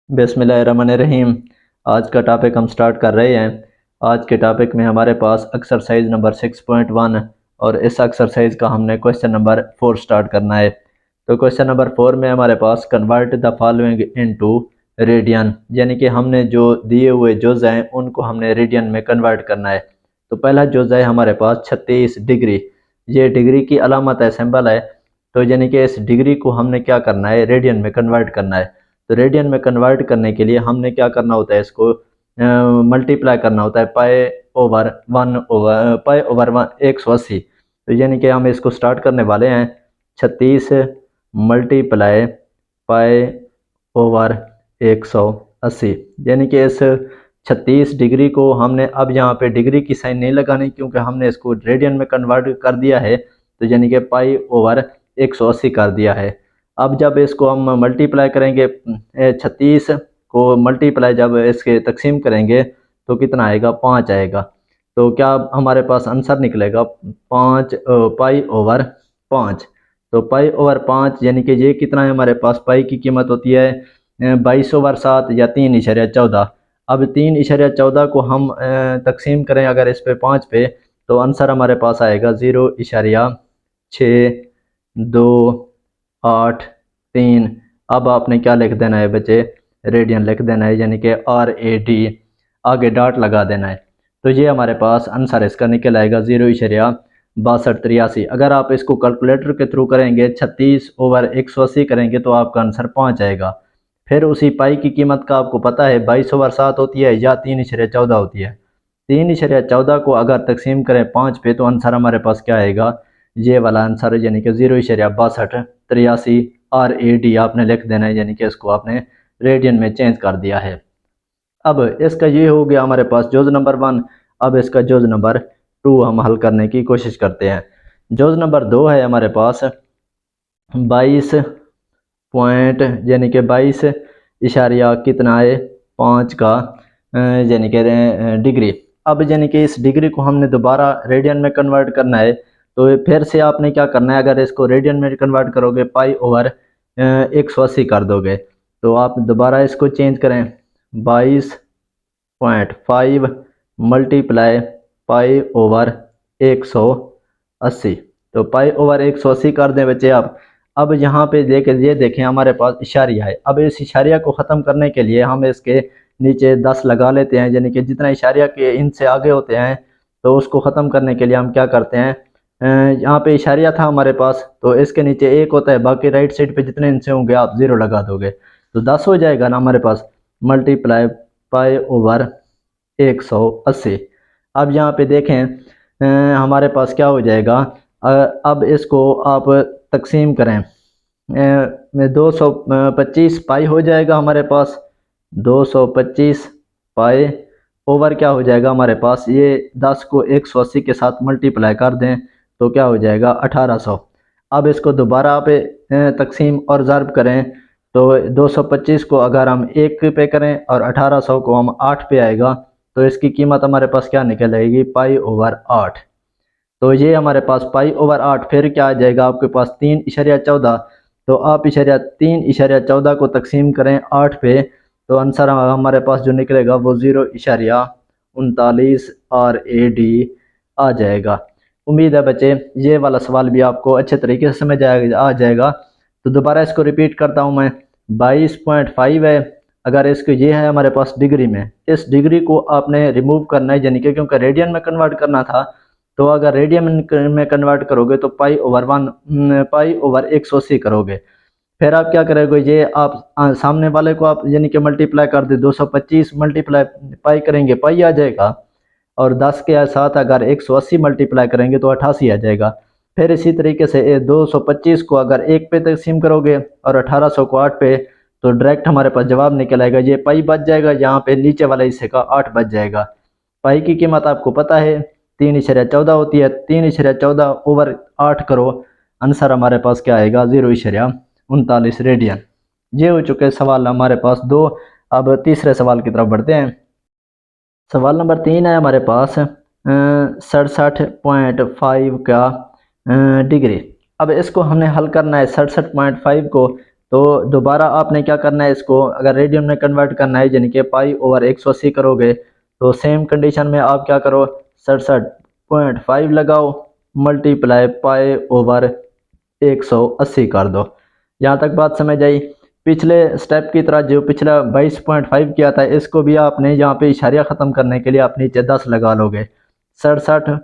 बिस्मिल्लाहिर्रहमानिर्रहीम। आज का टॉपिक हम स्टार्ट कर रहे हैं। आज के टॉपिक में हमारे पास एक्सरसाइज नंबर 6.1 और इस एक्सरसाइज का हमने क्वेश्चन नंबर 4 स्टार्ट करना है। तो क्वेश्चन नंबर 4 में हमारे पास convert the following into radian, यानी कि हमने जो दिए हुए जुज़ हैं उनको हमने रेडियन में कन्वर्ट करना है। तो पहला जुज़ है हमारे पास 36 डिग्री। ये डिग्री की अलामत है, सिंबल है। तो यानी कि इस डिग्री को हमने क्या करना है, रेडियन में कन्वर्ट करना है। तो रेडियन में कन्वर्ट करने के लिए हमने क्या करना होता है, इसको मल्टीप्लाई करना होता है पाई ओवर 180। तो यानी कि हम इसको स्टार्ट करने वाले हैं 36 मल्टीप्लाई पाई ओवर 180, यानी कि इस 36 डिग्री को हमने अब यहाँ पे डिग्री की साइन नहीं लगानी क्योंकि हमने इसको रेडियन में कन्वर्ट कर दिया है। तो यानी कि पाई ओवर 180 कर दिया है। अब जब इसको हम मल्टीप्लाई करेंगे 36 को मल्टीप्लाई जब इसके तकसीम करेंगे तो कितना आएगा, 5 आएगा। तो क्या हमारे पास आंसर निकलेगा 5 पाई ओवर 5। तो पाई ओवर 5 यानी कि ये कितना है, हमारे पास पाई की कीमत होती है 22/7 या 3.14। अब 3.14 को हम तकसीम करें अगर इस पे 5 पे, तो आंसर हमारे पास आएगा 0.628 3। अब आपने क्या लिख देना है बच्चे, रेडियन लिख देना है, यानी कि RAD आगे डॉट लगा देना है। तो ये हमारे पास आंसर इसका निकल आएगा 0.6283। अगर आप इसको कैलकुलेटर के थ्रू करेंगे 36 ओवर 180 करेंगे तो आपका आंसर 5 आएगा। फिर उसी पाई की कीमत का आपको पता है 22/7 होती है या 3.14 होती है। 3.14 को अगर तकसीम करें 5 पे तो आंसर हमारे पास क्या आएगा, ये वाला आंसर है, यानी कि 0.6283 RAD आपने लिख देना है, यानी कि इसको आपने रेडियन में चेंज कर दिया है। अब इसका ये हो गया हमारे पास जोज नंबर 1। अब इसका जोज नंबर 2 हम हल करने की कोशिश करते हैं। जोज नंबर 2 है हमारे पास 22 पॉइंट, यानी कि 22 इशारिया कितना है 5 का यानी कि डिग्री। अब यानी कि इस डिग्री को हमने दोबारा रेडियन में कन्वर्ट करना है। तो फिर से आपने क्या करना है, अगर इसको रेडियन में कन्वर्ट करोगे पाई ओवर 180 कर दोगे। तो आप दोबारा इसको चेंज करें 22.5 मल्टीप्लाई पाई ओवर 180। तो पाई ओवर 180 कर दें बच्चे आप। अब यहाँ पे ये देखें हमारे पास इशारिया है। अब इस इशारिया को ख़त्म करने के लिए हम इसके नीचे 10 लगा लेते हैं, यानी कि जितना इशारिया के इनसे आगे होते हैं तो उसको ख़त्म करने के लिए हम क्या करते हैं, यहाँ पे इशारिया था हमारे पास तो इसके नीचे 1 होता है, बाकी राइट साइड पे जितने इनसे होंगे आप 0 लगा दोगे तो 10 हो जाएगा ना हमारे पास, मल्टीप्लाई पाई ओवर 180। अब यहाँ पे देखें हमारे पास क्या हो जाएगा, अब इसको आप तकसीम करें 225 पाई हो जाएगा हमारे पास। 225 पाई ओवर क्या हो जाएगा हमारे पास, ये 10 को 180 के साथ मल्टीप्लाई कर दें तो क्या हो जाएगा 1800। अब इसको दोबारा आप तकसीम और ज़र्ब करें तो 225 को अगर हम 1 पे करें और 1800 को हम 8 पे आएगा तो इसकी कीमत हमारे पास क्या निकल आएगी, पाई ओवर 8। तो ये हमारे पास पाई ओवर 8। फिर क्या आ जाएगा आपके पास 3.14। तो आप 3.14 को तकसीम करें 8 पे तो आंसर हमारे पास जो निकलेगा वो 0.39 RAD आ जाएगा। उम्मीद है बच्चे ये वाला सवाल भी आपको अच्छे तरीके से समझ आ जाएगा। तो दोबारा इसको रिपीट करता हूँ मैं, 22.5 है, अगर इसको ये है हमारे पास डिग्री में, इस डिग्री को आपने रिमूव करना है, यानी कि क्योंकि रेडियन में कन्वर्ट करना था तो अगर रेडियन में कन्वर्ट करोगे तो पाई ओवर 180 करोगे। फिर आप क्या करोगे, ये आप सामने वाले को आप यानी कि मल्टीप्लाई कर दे, 225 मल्टीप्लाई पाई करेंगे पाई आ जाएगा, और 10 के साथ अगर 180 मल्टीप्लाई करेंगे तो 88 आ जाएगा। फिर इसी तरीके से 225 को अगर 1 पे तकसीम करोगे और 1800 को 8 पे तो डायरेक्ट हमारे पास जवाब निकल आएगा, ये पाई बच जाएगा, यहाँ पे नीचे वाले हिस्से का 8 बच जाएगा। पाई की कीमत आपको पता है 3.14 होती है, 3.14 ओवर 8 करो, आंसर हमारे पास क्या आएगा 0.39 रेडियन। ये हो चुके सवाल हमारे पास 2। अब तीसरे सवाल की तरफ बढ़ते हैं। सवाल नंबर 3 है हमारे पास 67.5 का डिग्री। अब इसको हमने हल करना है 67.5 को तो दोबारा आपने क्या करना है, इसको अगर रेडियन में कन्वर्ट करना है यानी कि पाई ओवर 180 करोगे तो सेम कंडीशन में आप क्या करो, 67.5 लगाओ मल्टीप्लाई पाई ओवर 180 कर दो। यहाँ तक बात समझ आई। पिछले स्टेप की तरह जो पिछला 22.5 किया था, इसको भी आपने यहाँ पे इशारिया ख़त्म करने के लिए आप नीचे 10 लगा लोगे। 67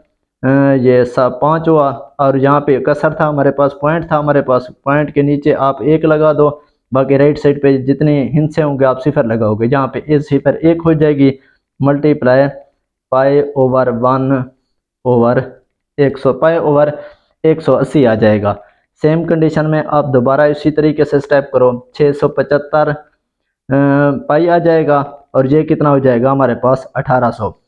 ये 5 हुआ, और यहाँ पे कसर था हमारे पास, पॉइंट था हमारे पास, पॉइंट के नीचे आप 1 लगा दो। बाकी राइट साइड पे जितने हिस्से होंगे आप सिफर लगाओगे, जहाँ पे इस सिफर 1 हो जाएगी multiply pi over 1 over 100 pi over 180 आ जाएगा। सेम कंडीशन में आप दोबारा इसी तरीके से स्टेप करो, 675 पाई आ जाएगा, और ये कितना हो जाएगा हमारे पास 1800।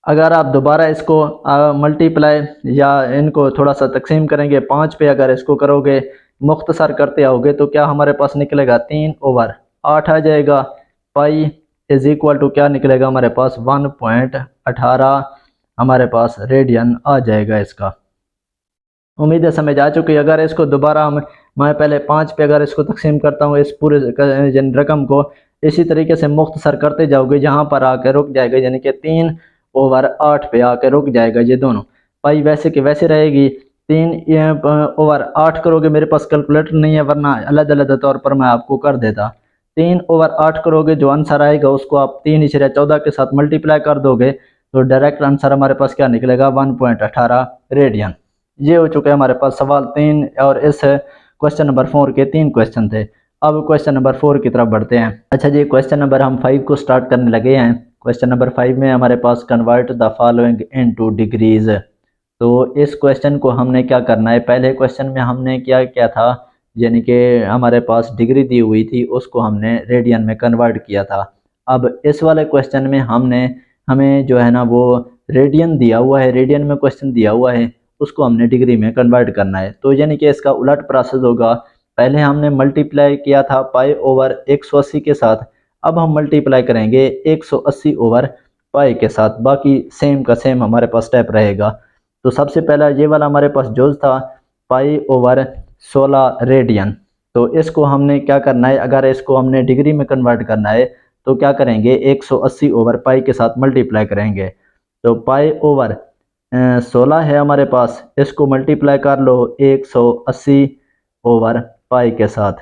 अगर आप दोबारा इसको मल्टीप्लाई या इनको थोड़ा सा तकसीम करेंगे 5 पे, अगर इसको करोगे मुख्तसर करते आओगे तो क्या हमारे पास निकलेगा 3 ओवर 8 आ जाएगा। पाई इज इक्वल टू क्या निकलेगा हमारे पास 1.18 हमारे पास रेडियन आ जाएगा इसका। उम्मीद है समझ आ चुकी है। अगर इसको दोबारा मैं पहले 5 पे अगर इसको तकसीम करता हूँ इस पूरे रकम को, इसी तरीके से मुख्तसर करते जाओगे, जहाँ पर आकर रुक जाएगा यानी कि 3 ओवर 8 पे आकर रुक जाएगा ये दोनों। पाई वैसे के वैसे रहेगी। 3 ओवर 8 करोगे, मेरे पास कैलकुलेटर नहीं है वरना अलग अलग तौर पर मैं आपको कर देता। 3 ओवर 8 करोगे, जो आंसर आएगा उसको आप 3/14 के साथ मल्टीप्लाई कर दोगे तो डायरेक्ट आंसर हमारे पास क्या निकलेगा 1.18 रेडियन। ये हो चुका है हमारे पास सवाल 3, और इस क्वेश्चन नंबर 4 के 3 क्वेश्चन थे। अब क्वेश्चन नंबर 4 की तरफ बढ़ते हैं। अच्छा जी, क्वेश्चन नंबर हम 5 को स्टार्ट करने लगे हैं। क्वेश्चन नंबर 5 में हमारे पास convert the following into degrees. तो इस क्वेश्चन को हमने क्या करना है, पहले क्वेश्चन में हमने क्या किया था, यानी कि हमारे पास डिग्री दी हुई थी उसको हमने रेडियन में कन्वर्ट किया था। अब इस वाले क्वेश्चन में हमें जो है ना वो रेडियन दिया हुआ है, रेडियन में क्वेश्चन दिया हुआ है, उसको हमने डिग्री में कन्वर्ट करना है। तो यानी कि इसका उलट प्रोसेस होगा। पहले हमने मल्टीप्लाई किया था पाई ओवर 180 के साथ, अब हम मल्टीप्लाई करेंगे 180 ओवर पाई के साथ। बाकी सेम का सेम हमारे पास स्टेप रहेगा। तो सबसे पहला ये वाला हमारे पास जोज था पाई ओवर 16 रेडियन। तो इसको हमने क्या करना है, अगर इसको हमने डिग्री में कन्वर्ट करना है तो क्या करेंगे 180 ओवर पाई के साथ मल्टीप्लाई करेंगे। तो पाई ओवर 16 है हमारे पास, इसको मल्टीप्लाई कर लो 180 ओवर पाई के साथ।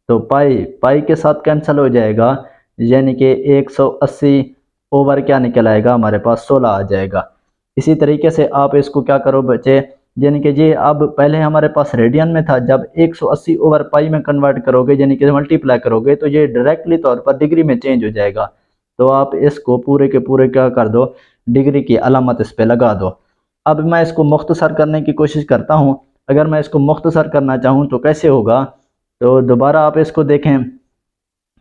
तो पाई के साथ कैंसिल हो जाएगा, यानी कि 180 ओवर क्या निकल आएगा हमारे पास 16 आ जाएगा। इसी तरीके से आप इसको क्या करो बच्चे, यानी कि ये अब पहले हमारे पास रेडियन में था, जब 180 ओवर पाई में कन्वर्ट करोगे यानी कि मल्टीप्लाई करोगे तो ये डायरेक्टली तौर पर डिग्री में चेंज हो जाएगा। तो आप इसको पूरे के पूरे क्या कर दो, डिग्री की अलामत इस पर लगा दो। अब मैं इसको मुख्तसर करने की कोशिश करता हूँ। अगर मैं इसको मुख्तसर करना चाहूँ तो कैसे होगा, तो दोबारा आप इसको देखें,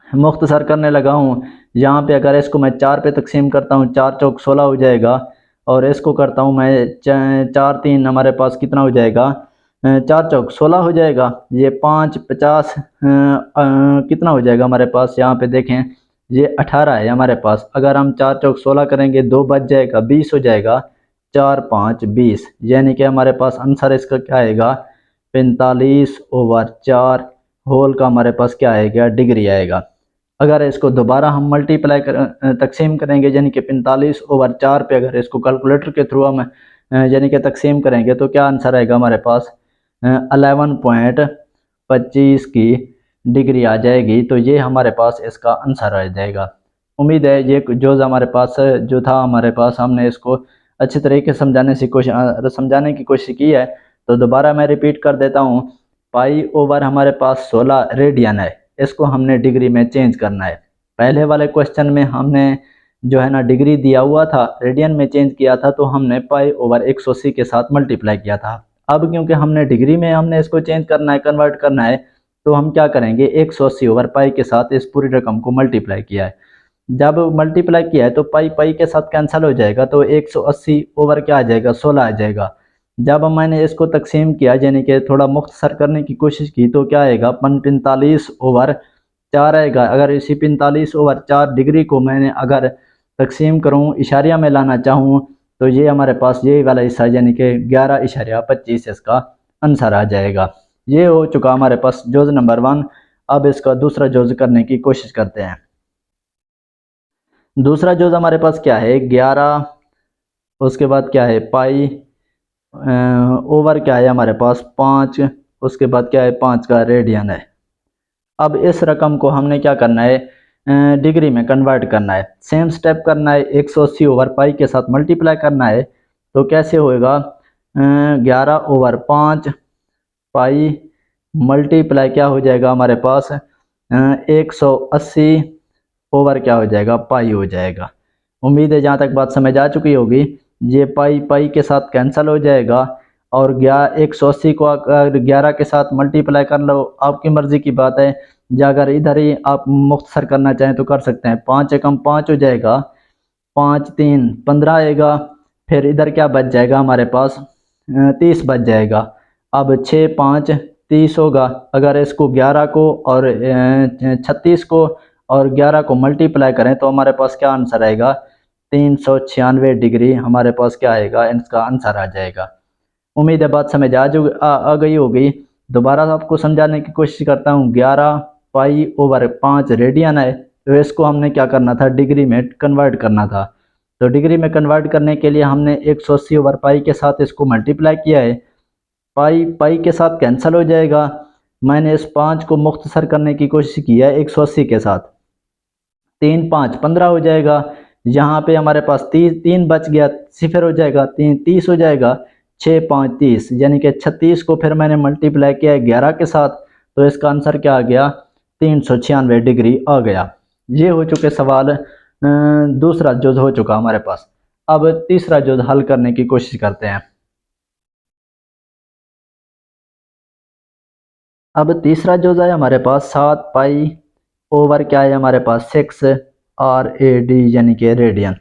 मुख्तसर करने लगा हूँ। यहाँ पे अगर इसको मैं 4 पे तकसीम करता हूँ, 4 चौक 16 हो जाएगा, और इसको करता हूँ मैं 4 3 हमारे पास कितना हो जाएगा, 4 चौक 16 हो जाएगा। ये 5 50 कितना हो जाएगा हमारे पास, यहाँ पे देखें ये 18 है हमारे पास। अगर हम 4 चौक 16 करेंगे 2 बच जाएगा 20 हो जाएगा, 4 5 20, यानी कि हमारे पास आंसर इसका क्या आएगा 45 ओवर 4 होल का हमारे पास क्या आएगा डिग्री आएगा। अगर इसको दोबारा हम मल्टीप्लाई तकसीम करेंगे यानी कि 45 ओवर 4 पे अगर इसको कैलकुलेटर के थ्रू हम यानी कि तकसीम करेंगे तो क्या आंसर आएगा हमारे पास 11.25 की डिग्री आ जाएगी। तो ये हमारे पास इसका आंसर आ जाएगा। उम्मीद है ये जो हमारे पास जो था हमारे पास, हमने इसको अच्छे तरीके से समझाने की कोशिश की है। तो दोबारा मैं रिपीट कर देता हूँ, पाई ओवर हमारे पास 16 रेडियन है, इसको हमने डिग्री में चेंज करना है। पहले वाले क्वेश्चन में हमने जो है ना डिग्री दिया हुआ था, रेडियन में चेंज किया था, तो हमने पाई ओवर 180 के साथ मल्टीप्लाई किया था। अब क्योंकि हमने डिग्री में हमने इसको चेंज करना है, कन्वर्ट करना है, तो हम क्या करेंगे 180 ओवर पाई के साथ इस पूरी रकम को मल्टीप्लाई किया है। जब मल्टीप्लाई किया है तो पाई पाई के साथ कैंसिल हो जाएगा, तो 180 ओवर क्या आ जाएगा 16 आ जाएगा। जब मैंने इसको तकसीम किया यानी कि थोड़ा मुख्तसर करने की कोशिश की तो क्या आएगा 45 ओवर 4 आएगा। अगर इसी 45 ओवर 4 डिग्री को मैंने अगर तकसीम करूँ, इशारिया में लाना चाहूँ, तो ये हमारे पास ये वाला हिस्सा यानी कि 11.25 इसका आंसर आ जाएगा। ये हो चुका हमारे पास जोज नंबर 1। अब इसका दूसरा जोज करने की कोशिश करते हैं। दूसरा जोज हमारे पास क्या है 11, उसके बाद क्या है पाई, ओवर क्या है हमारे पास 5, उसके बाद क्या है 5 का रेडियन है। अब इस रकम को हमने क्या करना है डिग्री में कन्वर्ट करना है। सेम स्टेप करना है, 180 ओवर पाई के साथ मल्टीप्लाई करना है। तो कैसे होएगा 11/5 पाई मल्टीप्लाई क्या हो जाएगा हमारे पास 180 ओवर क्या हो जाएगा पाई हो जाएगा। उम्मीद है जहाँ तक बात समझ आ चुकी होगी। ये पाई पाई के साथ कैंसिल हो जाएगा और 180 को अगर 11 के साथ मल्टीप्लाई कर लो, आपकी मर्ज़ी की बात है। या अगर इधर ही आप मुख्तसर करना चाहें तो कर सकते हैं। 5 एकम 5 हो जाएगा, 5 3 15 आएगा। फिर इधर क्या बच जाएगा हमारे पास 30 बच जाएगा। अब 6 5 30 होगा। अगर इसको 11 को और 36 को और 11 को मल्टीप्लाई करें तो हमारे पास क्या आंसर आएगा 396 डिग्री हमारे पास क्या आएगा, इसका आंसर आ जाएगा। उम्मीद है बात समझ आ गई होगी। दोबारा आपको समझाने की कोशिश करता हूँ। 11 पाई/5 रेडियन है, तो इसको हमने क्या करना था डिग्री में कन्वर्ट करना था। तो डिग्री में कन्वर्ट करने के लिए हमने 180 ओवर पाई के साथ इसको मल्टीप्लाई किया है। पाई पाई के साथ कैंसिल हो जाएगा। मैंने इस 5 को मुख्तसर करने की कोशिश की है 180 के साथ। 3 5 15 हो जाएगा। यहाँ पे हमारे पास 3 बच गया, सिफर हो जाएगा, 3 30 हो जाएगा। 6 5 30 यानी कि 36 को फिर मैंने मल्टीप्लाई किया है 11 के साथ, तो इसका आंसर क्या आ गया 396 डिग्री आ गया। ये हो चुके सवाल। दूसरा जोज हो चुका हमारे पास। अब तीसरा जोज हल करने की कोशिश करते हैं। अब तीसरा जोज है हमारे पास 7 पाई ओवर क्या है हमारे पास 6 RAD यानी कि रेडियन।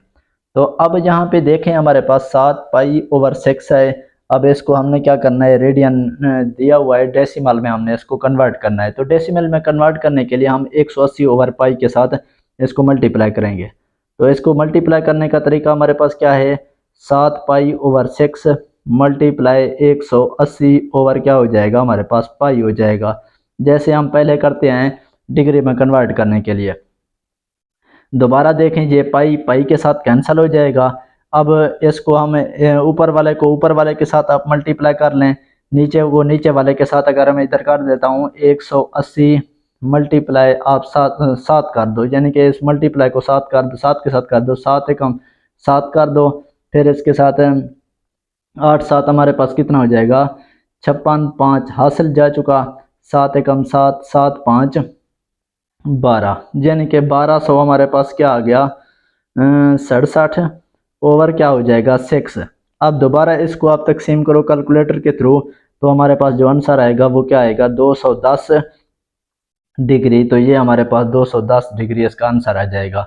तो अब यहाँ पे देखें हमारे पास 7 पाई ओवर 6 है। अब इसको हमने क्या करना है रेडियन दिया हुआ है, डेसिमल में हमने इसको कन्वर्ट करना है। तो डेसिमल में कन्वर्ट करने के लिए हम 180 ओवर पाई के साथ इसको मल्टीप्लाई करेंगे। तो इसको मल्टीप्लाई करने का तरीका हमारे पास क्या है 7 पाई ओवर 6 मल्टीप्लाई 180 ओवर क्या हो जाएगा हमारे पास पाई हो जाएगा। जैसे हम पहले करते हैं डिग्री में कन्वर्ट करने के लिए। दोबारा देखें ये पाई पाई के साथ कैंसिल हो जाएगा। अब इसको हम ऊपर वाले को ऊपर वाले के साथ आप मल्टीप्लाई कर लें, नीचे वो नीचे वाले के साथ अगर मैं इधर कर देता हूँ 180 मल्टीप्लाई आप 7 कर दो, यानी कि इस मल्टीप्लाई को 7 कर दो, 7 के साथ कर दो, 7 एकम 7 कर दो। फिर इसके साथ 8 7 हमारे पास कितना हो जाएगा 56 5 हासिल जा चुका। 7 एकम 7 7 5 12 यानी कि 1200 हमारे पास क्या आ गया 67 ओवर क्या हो जाएगा 6। अब दोबारा इसको आप तकसीम करो कैलकुलेटर के थ्रू, तो हमारे पास जो आंसर आएगा वो क्या आएगा 210 डिग्री। तो ये हमारे पास 210 डिग्री इसका आंसर आ जाएगा।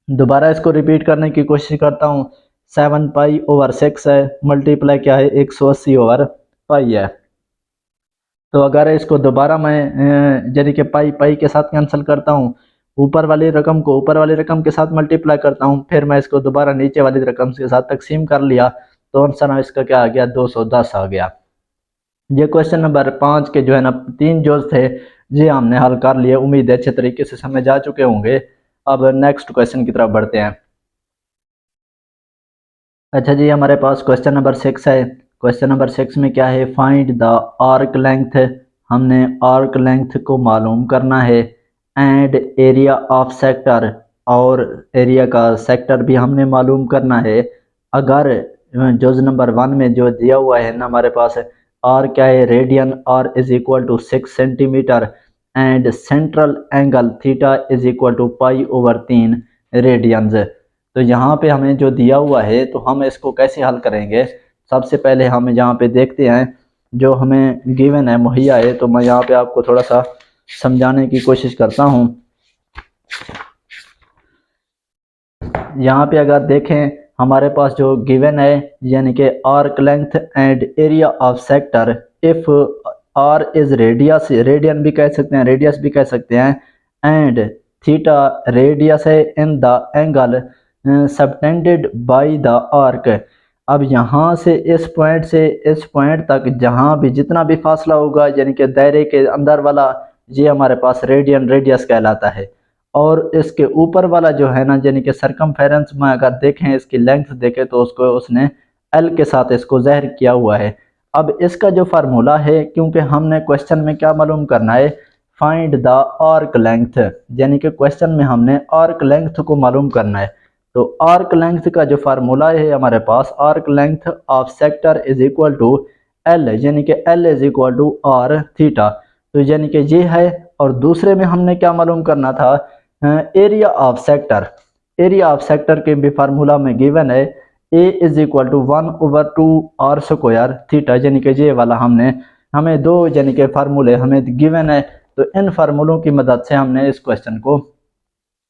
दोबारा इसको रिपीट करने की कोशिश करता हूँ। 7 पाई ओवर 6 है मल्टीप्लाई क्या है 180 ओवर पाई है। तो अगर इसको दोबारा मैं यानी कि पाई पाई के साथ कैंसिल करता हूँ, ऊपर वाली रकम को ऊपर वाली रकम के साथ मल्टीप्लाई करता हूँ, फिर मैं इसको दोबारा नीचे वाली रकम के साथ तकसीम कर लिया, तो आंसर इसका क्या आ गया 210 आ गया। ये क्वेश्चन नंबर 5 के जो है ना 3 जोज थे ये हमने हल कर लिए। उम्मीद है अच्छे तरीके से समझ आ चुके होंगे। अब नेक्स्ट क्वेश्चन की तरफ बढ़ते हैं। अच्छा जी, हमारे पास क्वेश्चन नंबर 6 है। क्वेश्चन नंबर 6 में क्या है फाइंड द आर्क लेंथ। हमने आर्क लेंथ को मालूम करना है एंड एरिया ऑफ सेक्टर, और एरिया का सेक्टर भी हमने मालूम करना है। अगर जोज नंबर 1 में जो दिया हुआ है ना हमारे पास आर क्या है radian, R is equal to 6 centimeter and central angle theta is equal to pi over 3 radians. तो यहाँ पे हमें जो दिया हुआ है तो हम इसको कैसे हल करेंगे। सबसे पहले हम यहाँ पे देखते हैं जो हमें गिवन है मुहैया है, तो मैं यहाँ पे आपको थोड़ा सा समझाने की कोशिश करता हूँ। यहाँ पे अगर देखें हमारे पास जो गिवन है यानी कि arc length and area of sector, if R is radius, radian भी कह सकते हैं रेडियस भी कह सकते हैं, एंड थीटा रेडियस है in the angle subtended by the arc. अब यहाँ से इस पॉइंट तक जहाँ भी जितना भी फासला होगा यानी कि दायरे के अंदर वाला, ये हमारे पास रेडियन रेडियस कहलाता है। और इसके ऊपर वाला जो है ना यानी कि सरकमफेरेंस में अगर देखें, इसकी लेंथ देखें तो उसको उसने एल के साथ इसको ज़ाहिर किया हुआ है। अब इसका जो फार्मूला है, क्योंकि हमने क्वेश्चन में क्या मालूम करना है, फाइंड द आर्क लेंथ, यानी कि क्वेश्चन में हमने आर्क लेंथ को मालूम करना है। तो आर्क लेंथ का जो फार्मूला है हमारे पास, arc length of sector is equal to L, यानी कि L is equal to R theta. तो यानी कि ये है। और दूसरे में हमने क्या मालूम करना था, area of sector. Area of sector के भी फार्मूला में गिवन है A is equal to 1/2 R square theta, यानी कि ये वाला हमें दो यानी कि फार्मूले हमें गिवन है। तो इन फार्मूलों की मदद से हमने इस क्वेश्चन को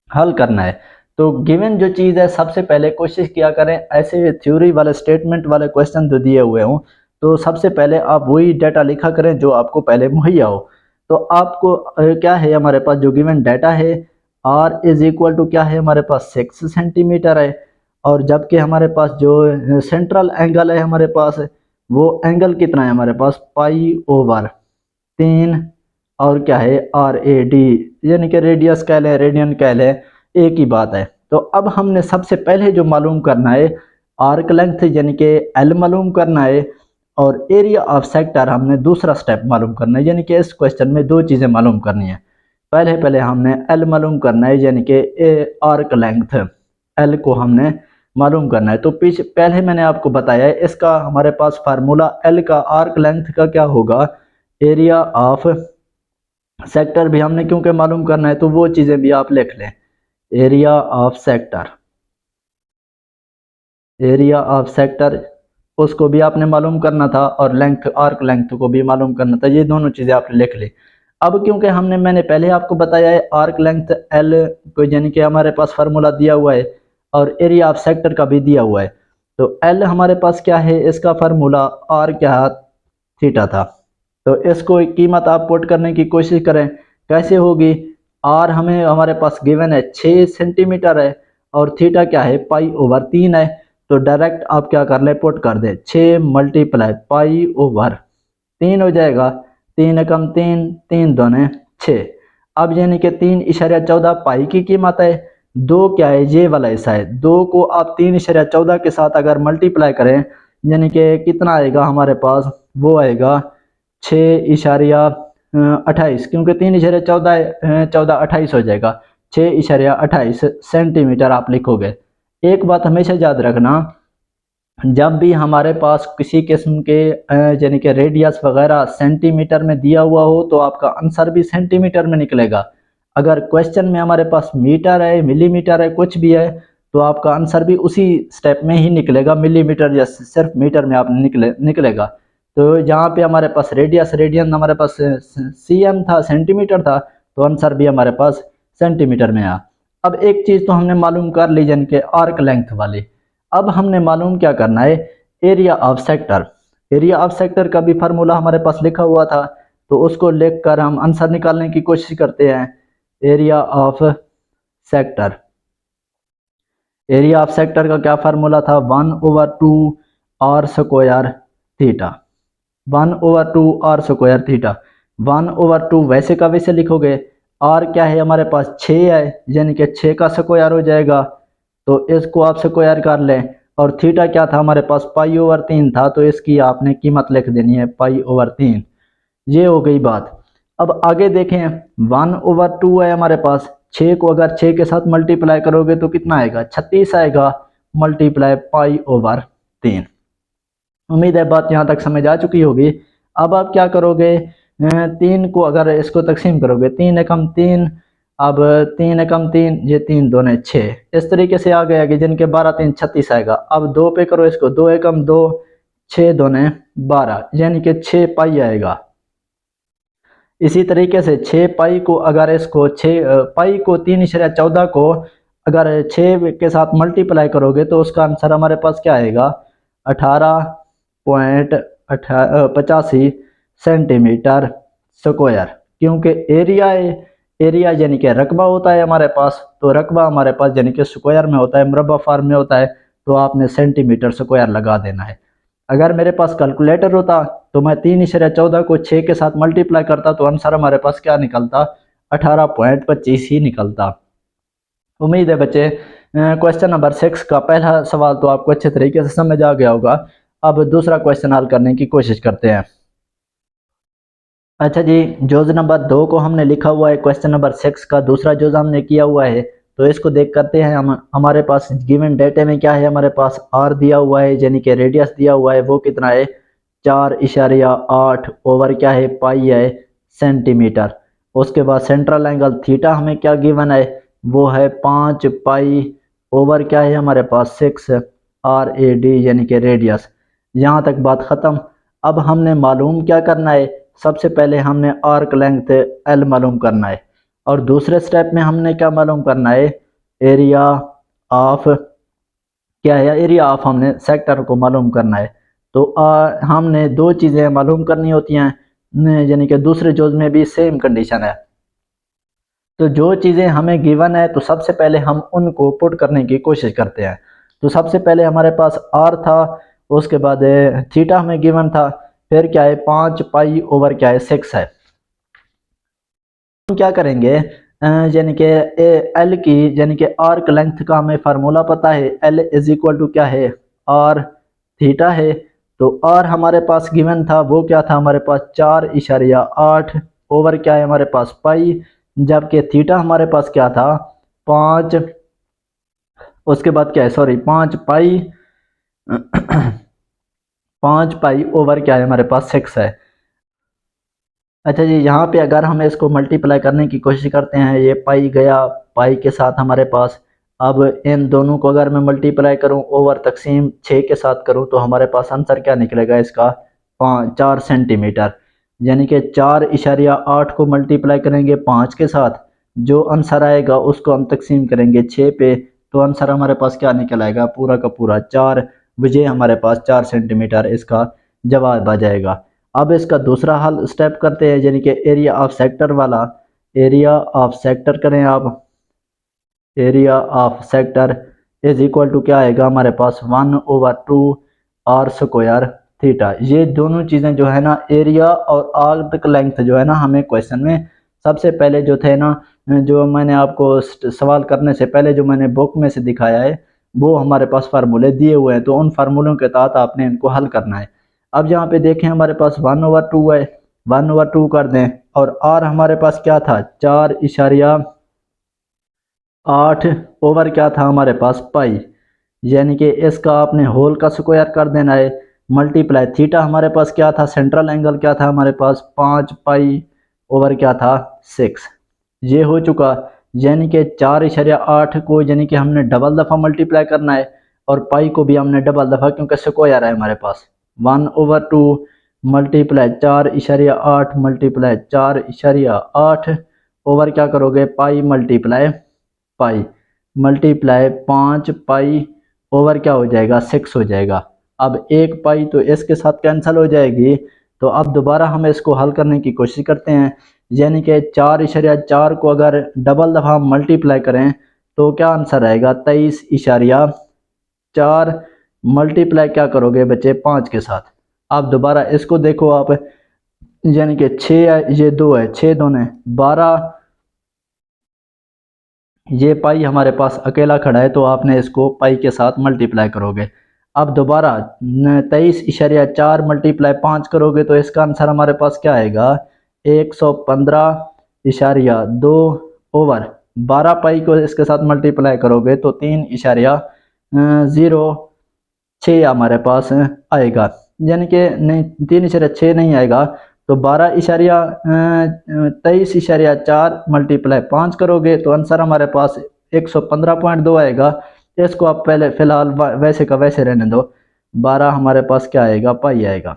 हल करना है। तो गिवन जो चीज़ है, सबसे पहले कोशिश किया करें ऐसे थ्योरी वाले स्टेटमेंट वाले क्वेश्चन जो दिए हुए हों, तो सबसे पहले आप वही डाटा लिखा करें जो आपको पहले मुहैया हो। तो आपको क्या है हमारे पास जो गिवन डाटा है, r इज इक्वल टू क्या है हमारे पास 6 सेंटीमीटर है। और जबकि हमारे पास जो सेंट्रल एंगल है हमारे पास, वो एंगल कितना है हमारे पास, पाई/3। और क्या है RAD, यानी कि रेडियस कह लें रेडियन कह लें, एक ही बात है। तो अब हमने सबसे पहले जो मालूम करना है आर्क लेंथ यानी कि L मालूम करना है, और एरिया ऑफ सेक्टर हमने दूसरा स्टेप मालूम करना है। यानी कि इस क्वेश्चन में दो चीज़ें मालूम करनी है। पहले हमने L मालूम करना है, यानी कि आर्क लेंथ L को हमने मालूम करना है। तो पहले मैंने आपको बताया है इसका हमारे पास फार्मूला L का आर्क लेंथ का क्या होगा, एरिया ऑफ सेक्टर भी हमने क्योंकि मालूम करना है, तो वो चीज़ें भी आप लिख लें। Area of sector, area of sector उसको भी आपने मालूम करना था, और लेंथ आर्क लेंथ को भी मालूम करना था। ये दोनों चीज़ें आपने लिख ली। अब क्योंकि मैंने पहले आपको बताया है आर्क लेंथ एल को, यानी कि हमारे पास फार्मूला दिया हुआ है, और एरिया ऑफ सेक्टर का भी दिया हुआ है। तो एल हमारे पास क्या है, इसका फार्मूला आर क्या थीटा था। तो इसको कीमत आप पुट करने की कोशिश करें, कैसे होगी। आर हमारे पास गिवन है 6 सेंटीमीटर है, और थीटा क्या है पाई/3 है। तो डायरेक्ट आप क्या कर ले, पुट कर दे 6 मल्टीप्लाई पाई/3 हो जाएगा। 3 एकम 3, 3 दूने 6। अब यानी कि 3.14 पाई की कीमत है। 2 क्या है, ये वाला हिस्सा है। 2 को आप 3.14 के साथ अगर मल्टीप्लाई करें, यानी कि कितना आएगा हमारे पास, वो आएगा 6.28, क्योंकि 3.14 14 28 हो जाएगा। 6.28 सेंटीमीटर आप लिखोगे। एक बात हमेशा याद रखना, जब भी हमारे पास किसी किस्म के यानी कि रेडियस वगैरह सेंटीमीटर में दिया हुआ हो, तो आपका आंसर भी सेंटीमीटर में निकलेगा। अगर क्वेश्चन में हमारे पास मीटर है, मिलीमीटर है, कुछ भी है, तो आपका आंसर भी उसी स्टेप में ही निकलेगा, मिलीमीटर या सिर्फ मीटर में आप निकलेगा। तो जहाँ पे हमारे पास रेडियन हमारे पास cm था, सेंटीमीटर था, तो आंसर भी हमारे पास सेंटीमीटर में आया। अब एक चीज़ तो हमने मालूम कर ली, यानी कि आर्क लेंथ वाली। अब हमने मालूम क्या करना है, area of sector. Area of sector का भी फार्मूला हमारे पास लिखा हुआ था, तो उसको लिखकर हम आंसर निकालने की कोशिश करते हैं। Area of sector, area of sector का क्या फार्मूला था, 1/2 R square theta. 1/2 R square theta. 1/2 वैसे का वैसे लिखोगे। आर क्या है हमारे पास 6 है, यानी कि 6 का स्क्वायर हो जाएगा, तो इसको आप स्क्वायर कर लें। और थीटा क्या था हमारे पास, पाई/3 था, तो इसकी आपने कीमत लिख देनी है पाई/3। ये हो गई बात। अब आगे देखें, 1/2 है हमारे पास, 6 को अगर 6 के साथ मल्टीप्लाई करोगे तो कितना आएगा, 36 आएगा, मल्टीप्लाई पाई/3। उम्मीद है बात यहाँ तक समझ आ चुकी होगी। अब आप क्या करोगे, 3 को अगर इसको तकसीम करोगे, 3 एकम 3, अब 3 एकम 3, ये 3 दूने 6, इस तरीके से आ गया कि जिनके 12 3 36 आएगा। अब 2 पे करो इसको, 2 एकम 2, 6 दूने 12, यानी कि 6 पाई आएगा। इसी तरीके से 6 पाई को अगर इसको 6 पाई को 3.14 को अगर 6 के साथ मल्टीप्लाई करोगे, तो उसका आंसर हमारे पास क्या आएगा, 18.85 सेंटीमीटर स्क्वायर। क्योंकि एरिया है, एरिया यानी कि रकबा होता है हमारे पास, तो रकबा हमारे पास यानी कि स्क्वायर में होता है, मुरब्बा फॉर्म में होता है, तो आपने सेंटीमीटर स्क्वायर लगा देना है। अगर मेरे पास कैलकुलेटर होता तो मैं 3.14 को 6 के साथ मल्टीप्लाई करता तो आंसर हमारे पास क्या निकलता, 18.25 ही निकलता। उम्मीद है बच्चे क्वेश्चन नंबर 6 का पहला सवाल तो आपको अच्छे तरीके से समझ आ गया होगा। अब दूसरा क्वेश्चन हल करने की कोशिश करते हैं। अच्छा जी, जोज नंबर 2 को हमने लिखा हुआ है, क्वेश्चन नंबर 6 का दूसरा जोज हमने किया हुआ है। तो इसको देख करते हैं हम। हमारे पास गिवन डेटे में क्या है, हमारे पास आर दिया हुआ है यानी कि रेडियस दिया हुआ है, वो कितना है 4.8 ओवर क्या है पाई है सेंटीमीटर। उसके बाद सेंट्रल एंगल थीटा हमें क्या गिवन है, वो है 5 पाई ओवर क्या है हमारे पास 6 आर ए डी यानी कि रेडियस। यहाँ तक बात ख़त्म। अब हमने मालूम क्या करना है, सबसे पहले हमने आर्क लेंथ एल मालूम करना है और दूसरे स्टेप में हमने क्या मालूम करना है, एरिया ऑफ क्या है, एरिया ऑफ हमने सेक्टर को मालूम करना है। तो हमने दो चीज़ें मालूम करनी होती हैं, यानी कि दूसरे जोज में भी सेम कंडीशन है। तो जो चीज़ें हमें गिवन है तो सबसे पहले हम उनको पुट करने की कोशिश करते हैं। तो सबसे पहले हमारे पास आर था, उसके बाद थीटा हमें गिवन था, फिर क्या है 5 पाई ओवर क्या है 6 है। हम क्या करेंगे, यानी कि एल की यानी कि आर्क लेंथ का हमें फार्मूला पता है, एल इज इक्वल टू क्या है आर थीटा है। तो आर हमारे पास गिवन था, वो क्या था हमारे पास 4.8 ओवर क्या है हमारे पास पाई, जबकि थीटा हमारे पास क्या था 5, उसके बाद क्या है सॉरी 5 पाई 5 पाई ओवर क्या है हमारे पास 6 है। अच्छा जी, यहाँ पे अगर हम इसको मल्टीप्लाई करने की कोशिश करते हैं, ये पाई गया पाई के साथ हमारे पास, अब इन दोनों को अगर मैं मल्टीप्लाई करूँ ओवर तकसीम 6 के साथ करूँ तो हमारे पास आंसर क्या निकलेगा इसका 4 सेंटीमीटर। यानी कि 4.8 को मल्टीप्लाई करेंगे 5 के साथ, जो आंसर आएगा उसको हम तकसीम करेंगे 6 पे, तो आंसर हमारे पास क्या निकल आएगा पूरा का पूरा 4 बजे हमारे पास 4 सेंटीमीटर इसका जवाब आ जाएगा। अब इसका दूसरा हल स्टेप करते हैं, यानी कि एरिया ऑफ सेक्टर वाला। एरिया ऑफ सेक्टर करें आप, area of sector is equal to क्या आएगा हमारे पास 1/2 आर स्क्वायर थीटा। ये दोनों चीज़ें जो है ना, एरिया और आर्क लेंथ जो है ना, हमें क्वेश्चन में सबसे पहले जो थे ना, जो मैंने आपको सवाल करने से पहले जो मैंने बुक में से दिखाया है, वो हमारे पास फार्मूले दिए हुए हैं, तो उन फार्मूलों के तहत आपने इनको हल करना है। अब यहाँ पे देखें हमारे पास 1/2 है, 1/2 कर दें, और आर हमारे पास क्या था 4.8 ओवर क्या था हमारे पास पाई, यानी कि इसका आपने होल का स्क्वायर कर देना है, मल्टीप्लाई थीटा हमारे पास क्या था, सेंट्रल एंगल क्या था हमारे पास 5 पाई ओवर क्या था 6। ये हो चुका, यानी कि 4.8 को यानी कि हमने डबल दफ़ा मल्टीप्लाई करना है, और पाई को भी हमने डबल दफ़ा, क्योंकि स्क्वायर है हमारे पास 1/2 मल्टीप्लाई 4.8 मल्टीप्लाई 4.8 ओवर क्या करोगे पाई multiply pi multiply 5 pi over क्या हो जाएगा 6 हो जाएगा। अब एक पाई तो इसके साथ कैंसिल हो जाएगी, तो अब दोबारा हम इसको हल करने की कोशिश करते हैं, यानी कि 4.4 को अगर डबल दफ़ा मल्टीप्लाई करें तो क्या आंसर आएगा 23.4 मल्टीप्लाई क्या करोगे बच्चे 5 के साथ। अब दोबारा इसको देखो आप, यानी कि 6 है, ये 2 है, 6 दोनों 12, ये पाई हमारे पास अकेला खड़ा है, तो आपने इसको पाई के साथ मल्टीप्लाई करोगे। अब दोबारा 23.4 मल्टीप्लाई 5 करोगे तो इसका आंसर हमारे पास क्या आएगा 115.2 ओवर 12 पाई को इसके साथ मल्टीप्लाई करोगे तो 3.06 हमारे पास आएगा, यानी कि नहीं 3.6 नहीं आएगा, तो 23.4 मल्टीप्लाई 5 करोगे तो आंसर हमारे पास 115.2 आएगा। इसको आप पहले फिलहाल वैसे का वैसे रहने दो, 12 हमारे पास क्या आएगा पाई आएगा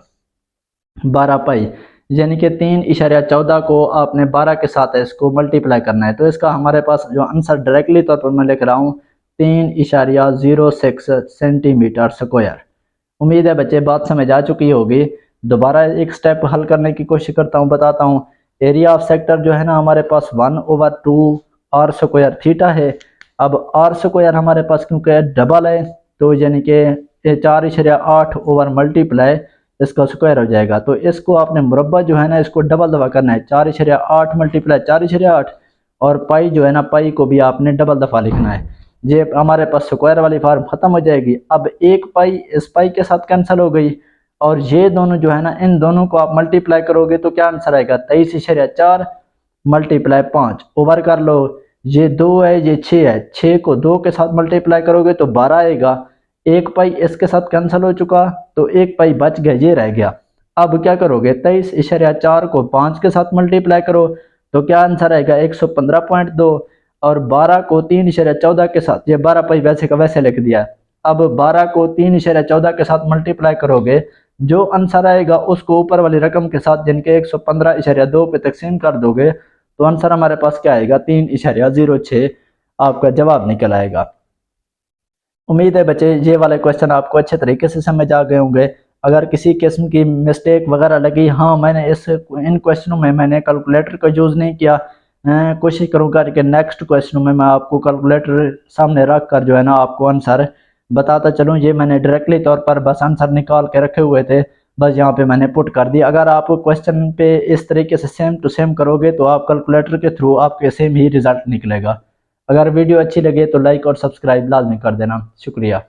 12 पाई, यानी कि 3.14 को आपने 12 के साथ इसको मल्टीप्लाई करना है, तो इसका हमारे पास जो आंसर डायरेक्टली तौर पर मैं लिख रहा हूँ 3.06 सेंटीमीटर स्क्वायर। उम्मीद है बच्चे बात समझ आ चुकी होगी। दोबारा एक स्टेप हल करने की कोशिश करता हूँ, बताता हूँ। एरिया ऑफ सेक्टर जो है ना हमारे पास 1/2 आर स्क्वायर थीटा है। अब आर स्क्वायर हमारे पास क्योंकि डबल है, तो यानी कि 4.8 ओवर मल्टीप्लाई इसका स्क्वायर हो जाएगा। तो इसको आपने मुरब्बा जो है ना इसको डबल दफ़ा करना है, 4.8 मल्टीप्लाई 4.8 और पाई जो है ना पाई को भी आपने डबल दफ़ा लिखना है। ये हमारे पास स्क्वायर वाली फार्म ख़त्म हो जाएगी। अब एक पाई इस पाई के साथ कैंसिल हो गई और ये दोनों जो है ना इन दोनों को आप मल्टीप्लाई करोगे तो क्या आंसर आएगा 23.4 मल्टीप्लाई 5 ओवर कर लो। ये 2 है ये 6 है, 6 को 2 के साथ मल्टीप्लाई करोगे तो 12 आएगा। एक पाई इसके साथ कैंसिल हो चुका तो एक पाई बच गया, ये रह गया। अब क्या करोगे 23.4 को 5 के साथ मल्टीप्लाई करो तो क्या आंसर आएगा 115.2 और 12 को 3.14 के साथ, ये 12 पाई वैसे का वैसे लिख दिया। अब 12 को 3.14 के साथ मल्टीप्लाई करोगे जो आंसर आएगा उसको ऊपर वाली रकम के साथ जिनके 115.2 पे तकसीम कर दोगे तो आंसर हमारे पास क्या आएगा 3.06 आपका जवाब निकल आएगा। उम्मीद है बच्चे ये वाले क्वेश्चन आपको अच्छे तरीके से समझ आ गए होंगे। अगर किसी किस्म की मिस्टेक वगैरह लगी, हाँ मैंने इन क्वेश्चनों में मैंने कैलकुलेटर का यूज़ नहीं किया, कोशिश करूँगा कि नेक्स्ट क्वेश्चनों में मैं आपको कैलकुलेटर सामने रख कर जो है ना आपको आंसर बताता चलूँ। ये मैंने डायरेक्टली तौर पर बस आंसर निकाल के रखे हुए थे, बस यहाँ पे मैंने पुट कर दिया। अगर आप क्वेश्चन पे इस तरीके से सेम टू सेम करोगे तो आप कैलकुलेटर के थ्रू आपके सेम ही रिजल्ट निकलेगा। अगर वीडियो अच्छी लगे तो लाइक और सब्सक्राइब लाजमी कर देना। शुक्रिया।